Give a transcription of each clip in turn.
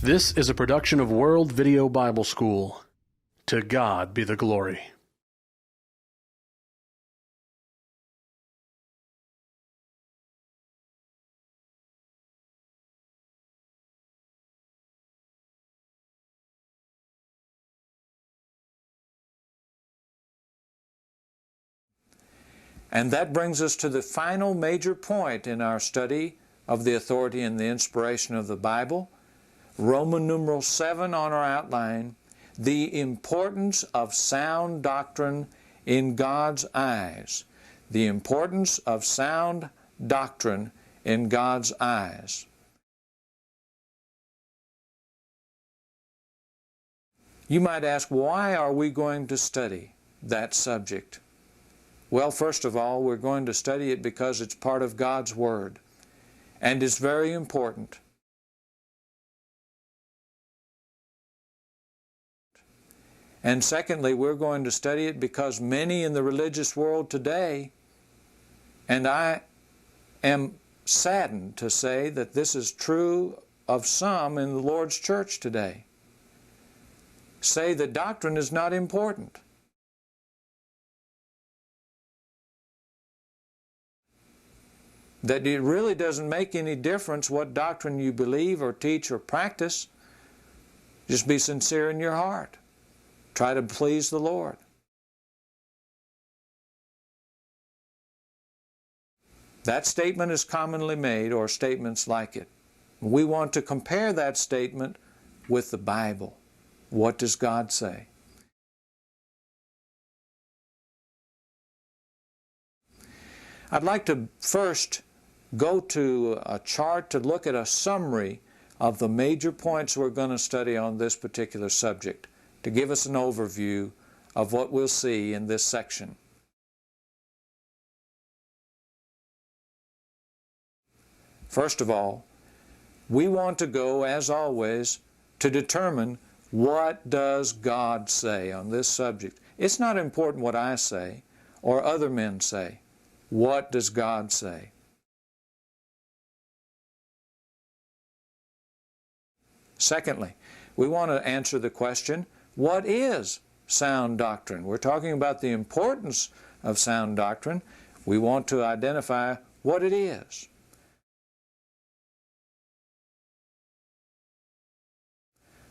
This is a production of World Video Bible School. To God be the glory. And that brings us to the final major point in our study of the authority and the inspiration of the Bible. Roman numeral 7 on our outline, the importance of sound doctrine in God's eyes. The importance of sound doctrine in God's eyes. You might ask, why are we going to study that subject? Well, first of all, we're going to study it because it's part of God's Word, and it's very important. And secondly, we're going to study it because many in the religious world today, and I am saddened to say that this is true of some in the Lord's church today, say that doctrine is not important. That it really doesn't make any difference what doctrine you believe or teach or practice. Just be sincere in your heart. Try to please the Lord. That statement is commonly made, or statements like it. We want to compare that statement with the Bible. What does God say? I'd like to first go to a chart to look at a summary of the major points we're going to study on this particular subject, to give us an overview of what we'll see in this section. First of all, we want to go, as always, to determine what does God say on this subject. It's not important what I say or other men say. What does God say? Secondly, we want to answer the question, what is sound doctrine? We're talking about the importance of sound doctrine. We want to identify what it is.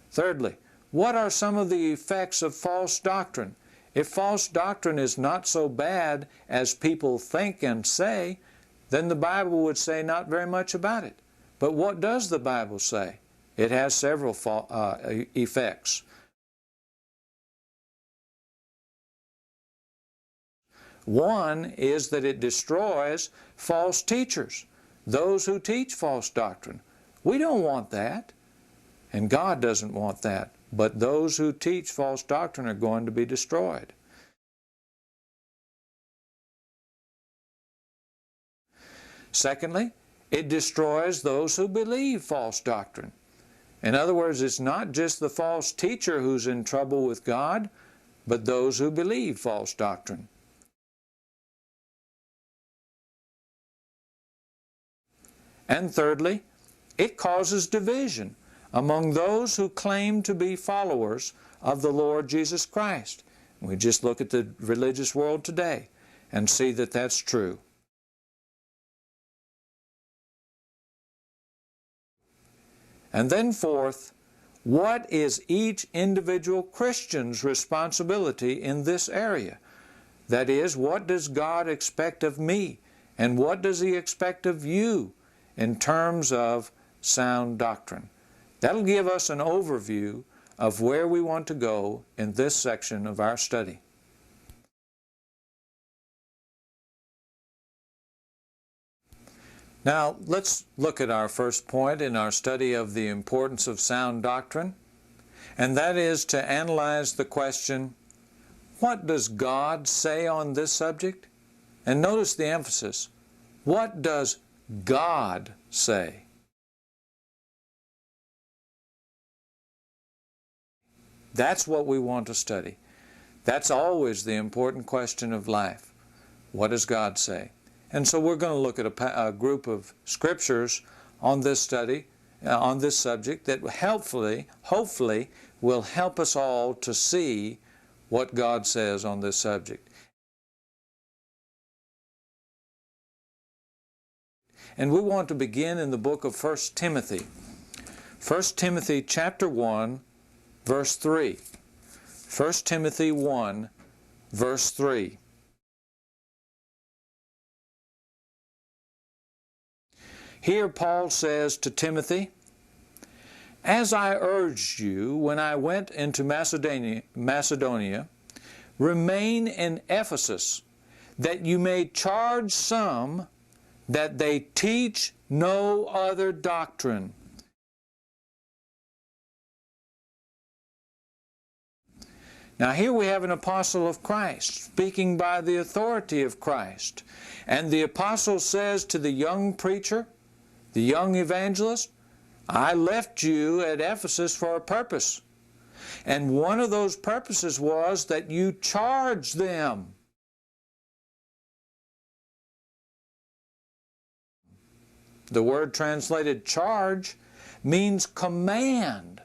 Thirdly, what are some of the effects of false doctrine? If false doctrine is not so bad as people think and say, then the Bible would say not very much about it. But what does the Bible say? It has several effects. One is that it destroys false teachers, those who teach false doctrine. We don't want that, and God doesn't want that, but those who teach false doctrine are going to be destroyed. Secondly, it destroys those who believe false doctrine. In other words, it's not just the false teacher who's in trouble with God, but those who believe false doctrine. And thirdly, it causes division among those who claim to be followers of the Lord Jesus Christ. We just look at the religious world today and see that that's true. And then fourth, what is each individual Christian's responsibility in this area? That is, what does God expect of me? And what does He expect of you in terms of sound doctrine? That'll give us an overview of where we want to go in this section of our study. Now, let's look at our first point in our study of the importance of sound doctrine, and that is to analyze the question, what does God say on this subject? And notice the emphasis. What does God say? That's what we want to study. That's always the important question of life. What does God say? And so we're going to look at a group of scriptures on this study, on this subject that hopefully will help us all to see what God says on this subject. And we want to begin in the book of 1 Timothy. 1 Timothy chapter 1, verse 3. 1 Timothy 1, verse 3. Here Paul says to Timothy, "As I urged you when I went into Macedonia, remain in Ephesus, that you may charge some that they teach no other doctrine." Now here we have an apostle of Christ speaking by the authority of Christ. And the apostle says to the young preacher, the young evangelist, "I left you at Ephesus for a purpose. And one of those purposes was that you charge them." The word translated charge means command.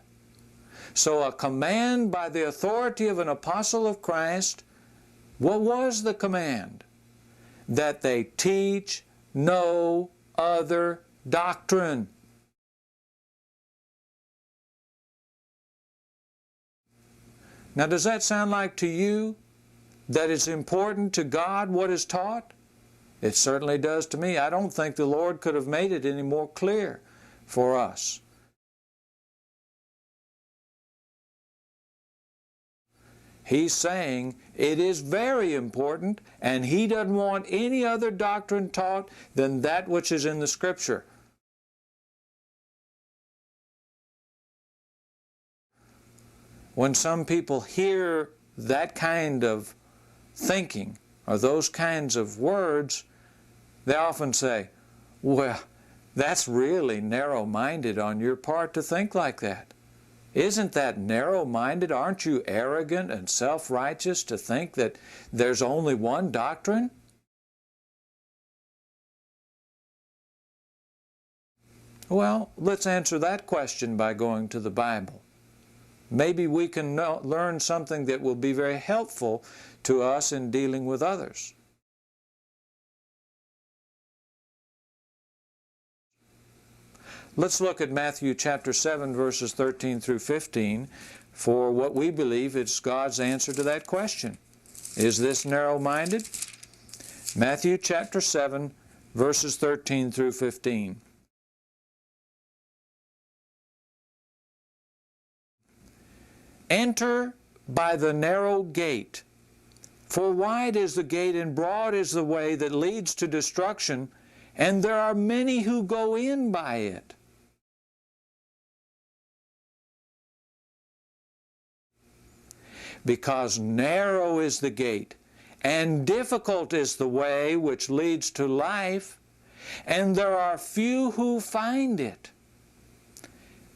So a command by the authority of an apostle of Christ. What was the command? That they teach no other doctrine. Now, does that sound like to you that it's important to God what is taught? It certainly does to me. I don't think the Lord could have made it any more clear for us. He's saying it is very important, and He doesn't want any other doctrine taught than that which is in the Scripture. When some people hear that kind of thinking or those kinds of words, they often say, "Well, that's really narrow-minded on your part to think like that. Isn't that narrow-minded? Aren't you arrogant and self-righteous to think that there's only one doctrine?" Well, let's answer that question by going to the Bible. Maybe we can learn something that will be very helpful to us in dealing with others. Let's look at Matthew chapter 7, verses 13 through 15 for what we believe is God's answer to that question. Is this narrow-minded? Matthew chapter 7, verses 13 through 15. "Enter by the narrow gate, for wide is the gate and broad is the way that leads to destruction, and there are many who go in by it. Because narrow is the gate, and difficult is the way which leads to life, and there are few who find it.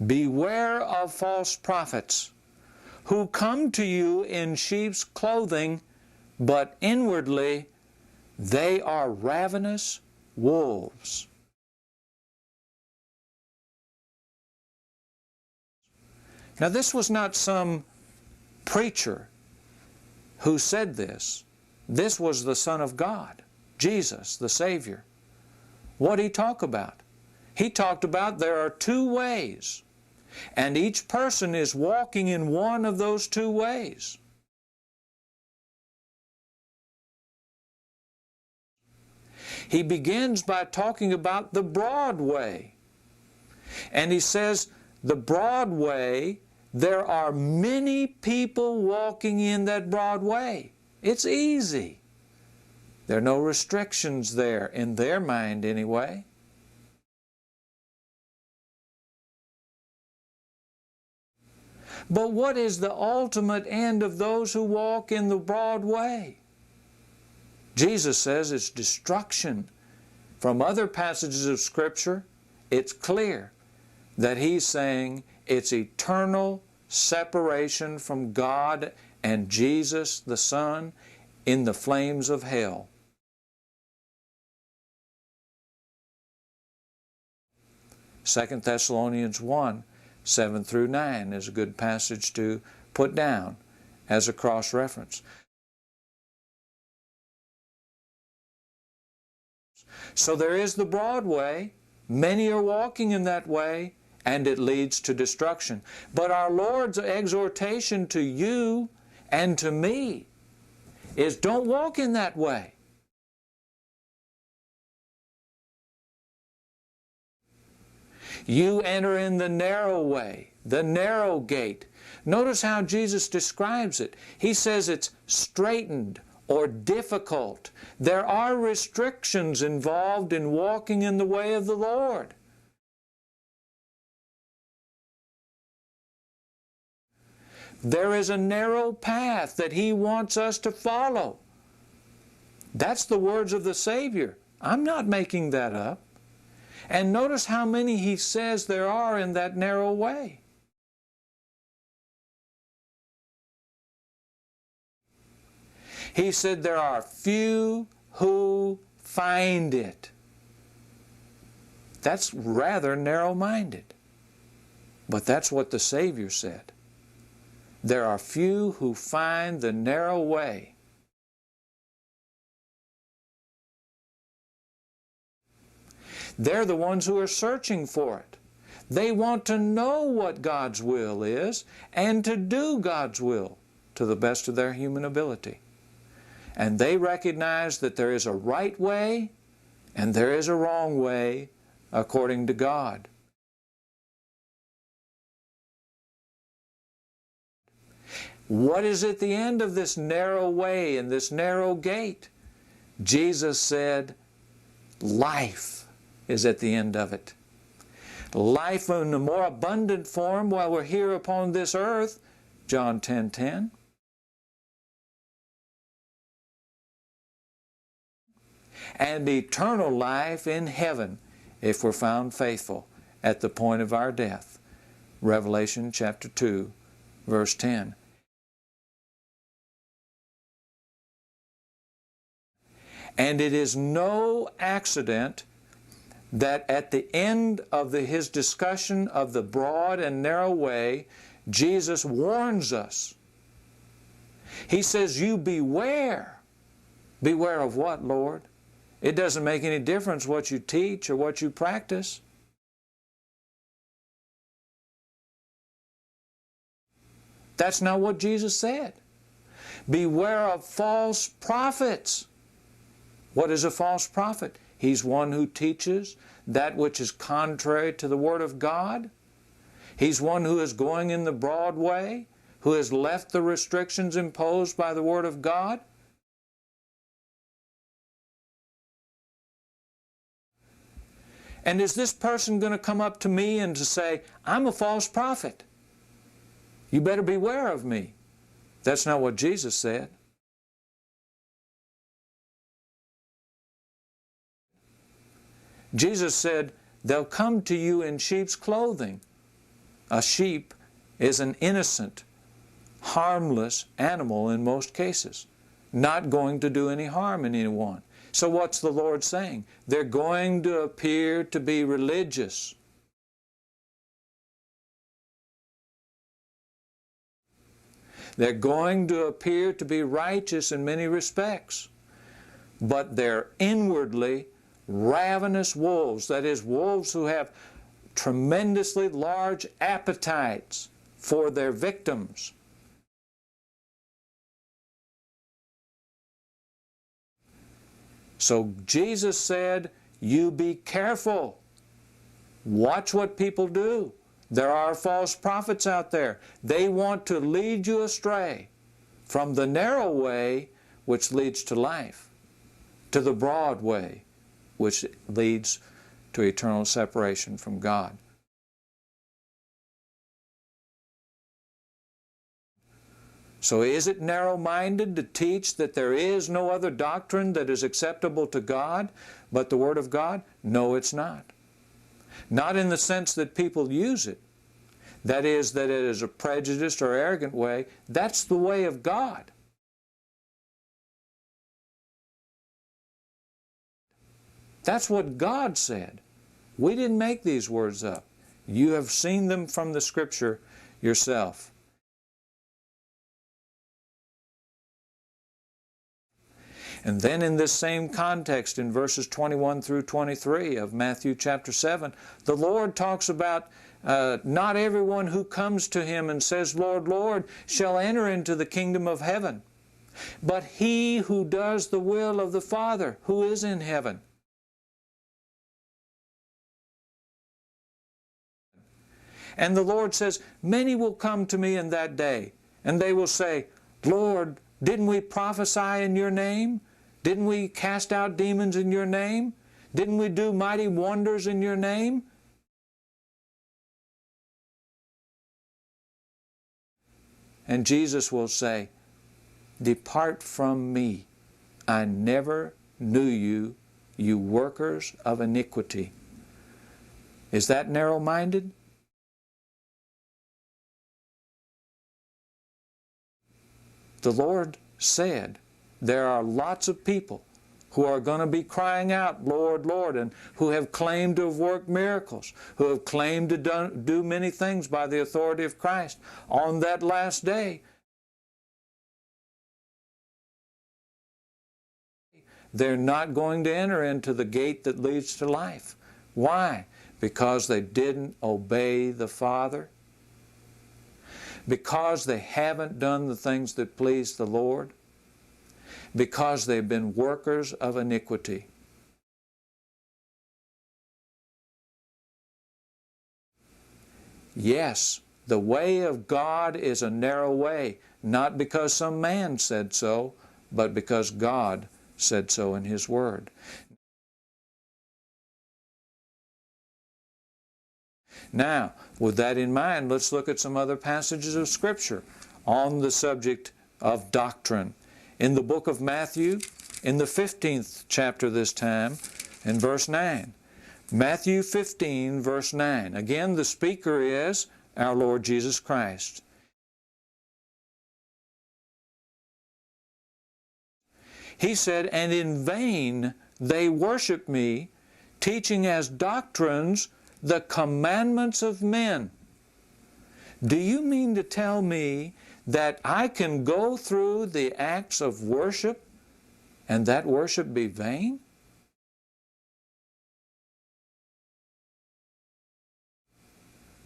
Beware of false prophets, who come to you in sheep's clothing, but inwardly they are ravenous wolves." Now, this was not some preacher who said this. This was the Son of God, Jesus, the Savior. What did He talk about? He talked about there are two ways, and each person is walking in one of those two ways. He begins by talking about the broad way. And He says, the broad way, there are many people walking in that broad way. It's easy. There are no restrictions there, in their mind anyway. But what is the ultimate end of those who walk in the broad way? Jesus says it's destruction. From other passages of Scripture, it's clear that He's saying it's eternal separation from God and Jesus the Son in the flames of hell. 2 Thessalonians 1, 7 through 9 is a good passage to put down as a cross-reference. So there is the broad way. Many are walking in that way, and it leads to destruction. But our Lord's exhortation to you and to me is don't walk in that way. You enter in the narrow way, the narrow gate. Notice how Jesus describes it. He says it's straitened or difficult. There are restrictions involved in walking in the way of the Lord. There is a narrow path that He wants us to follow. That's the words of the Savior. I'm not making that up. And notice how many He says there are in that narrow way. He said there are few who find it. That's rather narrow-minded. But that's what the Savior said. There are few who find the narrow way. They're the ones who are searching for it. They want to know what God's will is and to do God's will to the best of their human ability. And they recognize that there is a right way and there is a wrong way according to God. What is at the end of this narrow way and this narrow gate? Jesus said, life is at the end of it. Life in a more abundant form while we're here upon this earth, John 10:10. And eternal life in heaven if we're found faithful at the point of our death. Revelation chapter 2, verse 10. And it is no accident that at the end of His discussion of the broad and narrow way, Jesus warns us. He says, you beware. Beware of what, Lord? It doesn't make any difference what you teach or what you practice. That's not what Jesus said. Beware of false prophets. What is a false prophet? He's one who teaches that which is contrary to the Word of God. He's one who is going in the broad way, who has left the restrictions imposed by the Word of God. And is this person going to come up to me and to say, I'm a false prophet? You better beware of me. That's not what Jesus said. Jesus said, they'll come to you in sheep's clothing. A sheep is an innocent, harmless animal in most cases, not going to do any harm in anyone. So what's the Lord saying? They're going to appear to be religious. They're going to appear to be righteous in many respects, but they're inwardly ravenous wolves, that is, wolves who have tremendously large appetites for their victims. So Jesus said, you be careful. Watch what people do. There are false prophets out there. They want to lead you astray from the narrow way which leads to life, to the broad way which leads to eternal separation from God. So is it narrow-minded to teach that there is no other doctrine that is acceptable to God but the Word of God? No, it's not. Not in the sense that people use it. That is, that it is a prejudiced or arrogant way. That's the way of God. That's what God said. We didn't make these words up. You have seen them from the Scripture yourself. And then in this same context, in verses 21 through 23 of Matthew chapter 7, the Lord talks about not everyone who comes to Him and says, Lord, Lord, shall enter into the kingdom of heaven, but he who does the will of the Father who is in heaven. And the Lord says, many will come to me in that day, and they will say, Lord, didn't we prophesy in your name? Didn't we cast out demons in your name? Didn't we do mighty wonders in your name? And Jesus will say, depart from me. I never knew you, you workers of iniquity. Is that narrow-minded? The Lord said there are lots of people who are going to be crying out, Lord, Lord, and who have claimed to have worked miracles, who have claimed to do many things by the authority of Christ. On that last day, they're not going to enter into the gate that leads to life. Why? Because they didn't obey the Father. Because they haven't done the things that please the Lord. Because they've been workers of iniquity. Yes, the way of God is a narrow way, not because some man said so, but because God said so in His Word. Now, with that in mind, let's look at some other passages of Scripture on the subject of doctrine. In the book of Matthew, in the 15th chapter this time, in verse 9. Matthew 15, verse 9. Again, the speaker is our Lord Jesus Christ. He said, and in vain they worship me, teaching as doctrines the commandments of men. Do you mean to tell me that I can go through the acts of worship and that worship be vain?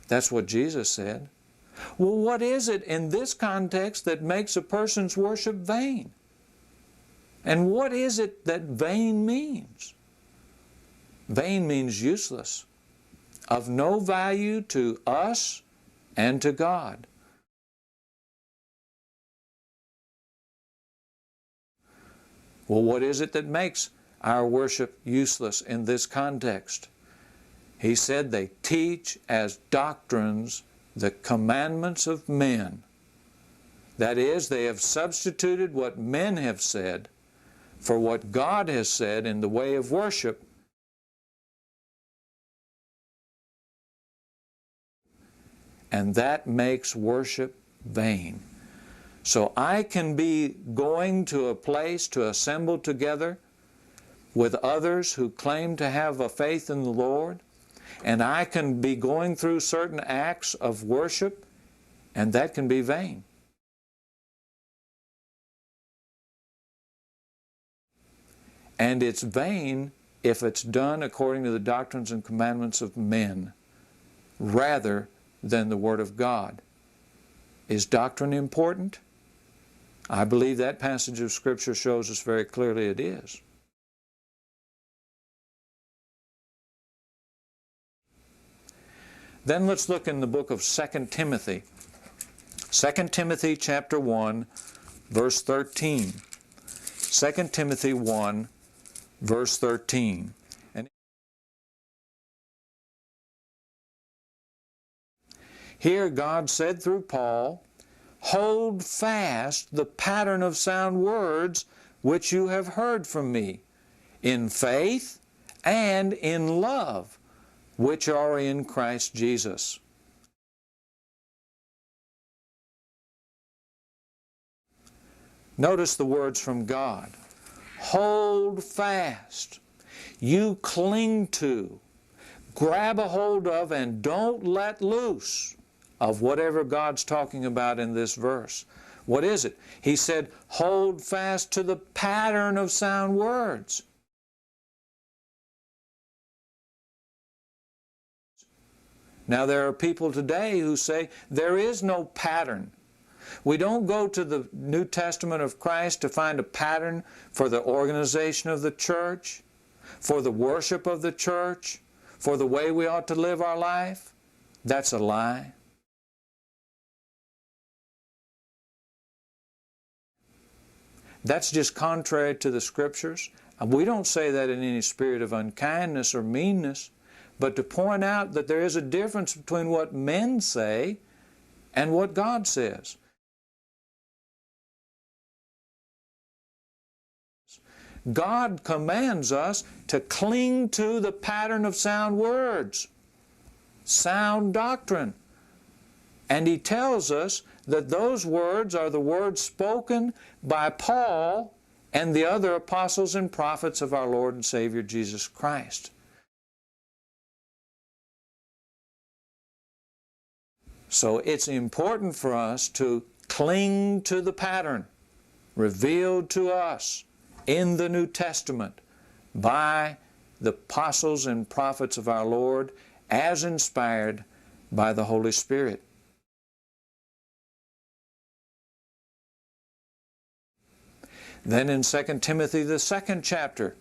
That's what Jesus said. Well, what is it in this context that makes a person's worship vain? And what is it that vain means? Vain means useless, of no value to us and to God. Well, what is it that makes our worship useless in this context? He said they teach as doctrines the commandments of men. That is, they have substituted what men have said for what God has said in the way of worship. And that makes worship vain. So I can be going to a place to assemble together with others who claim to have a faith in the Lord, and I can be going through certain acts of worship, and that can be vain. And it's vain if it's done according to the doctrines and commandments of men, rather than the Word of God. Is doctrine important? I believe that passage of Scripture shows us very clearly it is. Then let's look in the book of 2 Timothy. 2 Timothy chapter 1, verse 13. 2 Timothy 1, verse 13. And here God said through Paul, hold fast the pattern of sound words which you have heard from me, in faith and in love, which are in Christ Jesus. Notice the words from God. Hold fast. You cling to. grab a hold of and don't let loose of whatever God's talking about in this verse. What is it? He said, hold fast to the pattern of sound words. Now there are people today who say there is no pattern. We don't go to the New Testament of Christ to find a pattern for the organization of the church, for the worship of the church, for the way we ought to live our life. That's a lie. That's just contrary to the Scriptures. We don't say that in any spirit of unkindness or meanness, but to point out that there is a difference between what men say and what God says. God commands us to cling to the pattern of sound words, sound doctrine. And He tells us that those words are the words spoken by Paul and the other apostles and prophets of our Lord and Savior Jesus Christ. So it's important for us to cling to the pattern revealed to us in the New Testament by the apostles and prophets of our Lord as inspired by the Holy Spirit. Then in 2 Timothy, the 2nd chapter,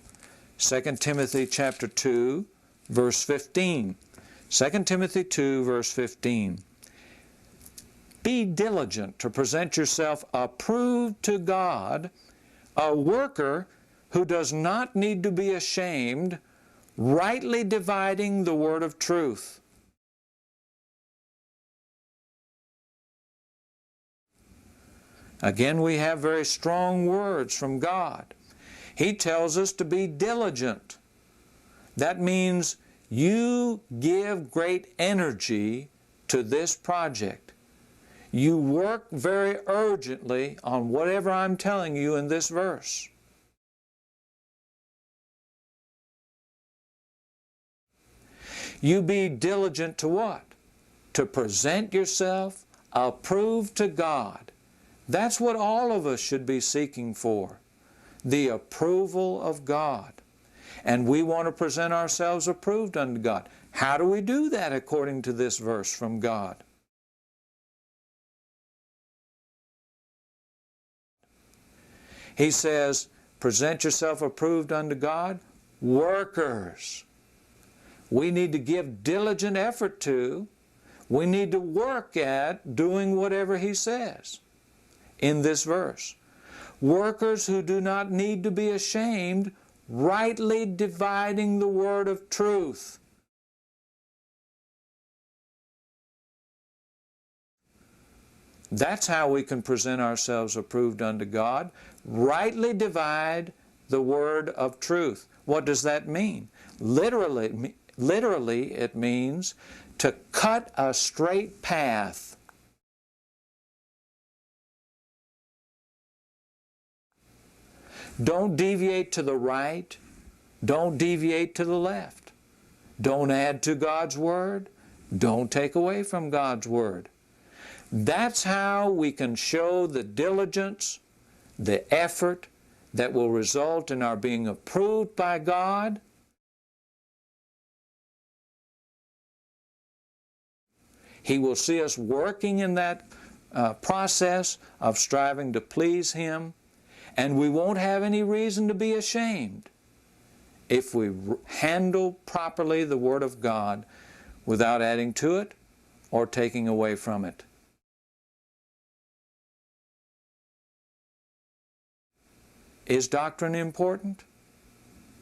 2 Timothy chapter 2, verse 15. 2 Timothy 2, verse 15. Be diligent to present yourself approved to God, a worker who does not need to be ashamed, rightly dividing the word of truth. Again, we have very strong words from God. He tells us to be diligent. That means you give great energy to this project. You work very urgently on whatever I'm telling you in this verse. You be diligent to what? To present yourself approved to God. That's what all of us should be seeking for, the approval of God. And we want to present ourselves approved unto God. How do we do that according to this verse from God? He says, present yourself approved unto God, workers. We need to give diligent effort to, we need to work at doing whatever He says in this verse. Workers who do not need to be ashamed, rightly dividing the word of truth. That's how we can present ourselves approved unto God. Rightly divide the word of truth. What does that mean? Literally it means to cut a straight path. Don't deviate to the right. Don't deviate to the left. Don't add to God's Word. Don't take away from God's Word. That's how we can show the diligence, the effort that will result in our being approved by God. He will see us working in that process of striving to please Him. And we won't have any reason to be ashamed if we handle properly the Word of God without adding to it or taking away from it. Is doctrine important?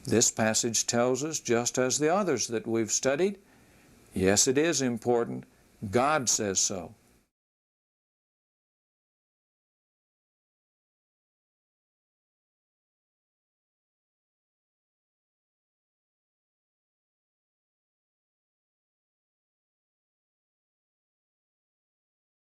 This passage tells us, just as the others that we've studied, yes, it is important. God says so.